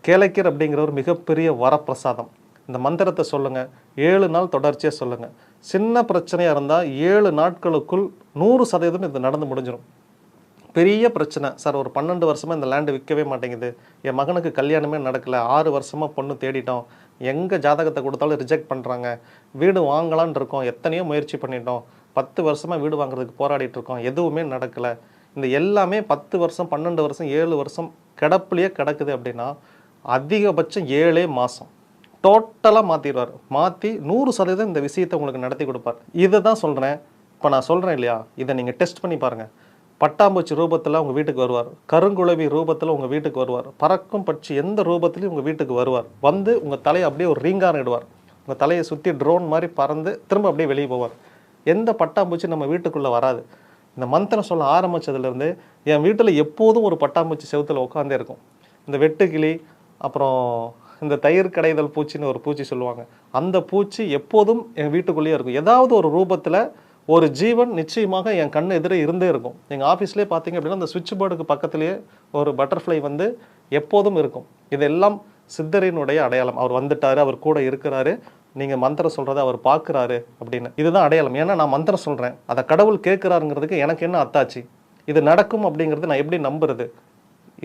கேளக்கீர் அப்படிங்கிற ஒரு மிகப்பெரிய வரப்பிரசாதம். இந்த மந்திரத்தை சொல்லுங்கள், 7 நாள் தொடர்ச்சியாக சொல்லுங்கள். சின்ன பிரச்சனையாக இருந்தால் 7 நாட்களுக்குள் 100% இது நடந்து முடிஞ்சிடும். பெரிய பிரச்சனை சார், ஒரு 12 வருஷமாக இந்த லேண்டு விற்கவே மாட்டேங்குது, என் மகனுக்கு கல்யாணமே நடக்கலை, 6 வருஷமாக பொண்ணு தேடிட்டோம், எங்கே ஜாதகத்தை கொடுத்தாலும் ரிஜெக்ட் பண்ணுறாங்க, வீடு வாங்கலான் இருக்கோம், எத்தனையோ முயற்சி பண்ணிட்டோம், 10 வருஷமாக வீடு வாங்குறதுக்கு போராடிட்டு இருக்கோம், எதுவுமே நடக்கலை, இந்த எல்லாமே 10 வருஷம் 12 வருஷம் 7 வருஷம் கிடப்புலையே கிடக்குது அப்படின்னா அதிகபட்சம் 7 மாதம் டோட்டலாக மாற்றிடுவார். மாற்றி 100% இந்த விஷயத்தை உங்களுக்கு நடத்தி கொடுப்பார். இதை தான் சொல்கிறேன். இப்போ நான் சொல்கிறேன் இல்லையா, இதை நீங்கள் டெஸ்ட் பண்ணி பாருங்கள். பட்டாம்பூச்சி ரூபத்தில் உங்கள் வீட்டுக்கு வருவார், கருங்குளவி ரூபத்தில் உங்கள் வீட்டுக்கு வருவார், பறக்கும் பட்சி எந்த ரூபத்துலையும் உங்கள் வீட்டுக்கு வருவார். வந்து உங்கள் தலையை அப்படியே ஒரு ரீங்காரம் இடுவார், உங்கள் தலையை சுற்றி ட்ரோன் மாதிரி பறந்து திரும்ப அப்படியே வெளியே போவார். எந்த பட்டாம்பூச்சி நம்ம வீட்டுக்குள்ளே வராது. இந்த மந்திரம் சொல்ல ஆரம்பித்ததுலேருந்து என் வீட்டில் எப்போதும் ஒரு பட்டாம்பூச்சி செவுத்தில் உட்காந்தே இருக்கும். இந்த வெட்டுக்கிளி, அப்புறம் இந்த தயிர் கடைதல் பூச்சின்னு ஒரு பூச்சி சொல்லுவாங்க, அந்த பூச்சி எப்போதும் என் வீட்டுக்குள்ளேயே இருக்கும். ஏதாவது ஒரு ரூபத்தில் ஒரு ஜீவன் நிச்சயமாக என் கண் எதிரே இருந்தே இருக்கும். எங்கள் ஆஃபீஸ்லேயே பார்த்தீங்க அப்படின்னா அந்த சுவிட்ச் போர்டுக்கு பக்கத்துலேயே ஒரு பட்டர்ஃப்ளை வந்து எப்போதும் இருக்கும். இதெல்லாம் சித்தரினுடைய அடையாளம். அவர் வந்துட்டார், அவர் கூட இருக்கிறாரு, நீங்கள் மந்திரம் சொல்கிறத அவர் பார்க்குறாரு அப்படின்னு. இதுதான் அடையாளம். ஏன்னா நான் மந்திரம் சொல்கிறேன், அதை கடவுள் கேட்குறாருங்கிறதுக்கு எனக்கு என்ன அத்தாச்சு, இது நடக்கும் அப்படிங்கிறது நான் எப்படி நம்புறது?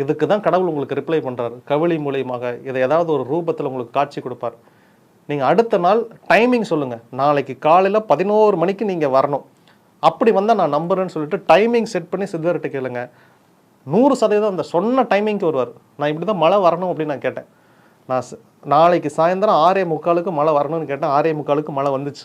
இதுக்கு தான் கடவுள் உங்களுக்கு ரிப்ளை பண்ணுறாரு, கவிழி மூலியமாக இதை ஏதாவது ஒரு ரூபத்தில் உங்களுக்கு காட்சி கொடுப்பார். நீங்கள் அடுத்த நாள் டைமிங் சொல்லுங்கள், நாளைக்கு காலையில் 11 மணிக்கு நீங்கள் வரணும், அப்படி வந்தால் நான் நம்புறேன்னு சொல்லிட்டு டைமிங் செட் பண்ணி சித்தர்கிட்ட கேளுங்க. 100% அந்த சொன்ன டைமிங்க்கு வருவார். நான் இப்படி தான் மழை வரணும் அப்படின்னு நான் கேட்டேன். நான் நாளைக்கு சாயந்தரம் 6:45 மழை வரணும்னு கேட்டேன், 6:45 மழை வந்துச்சு.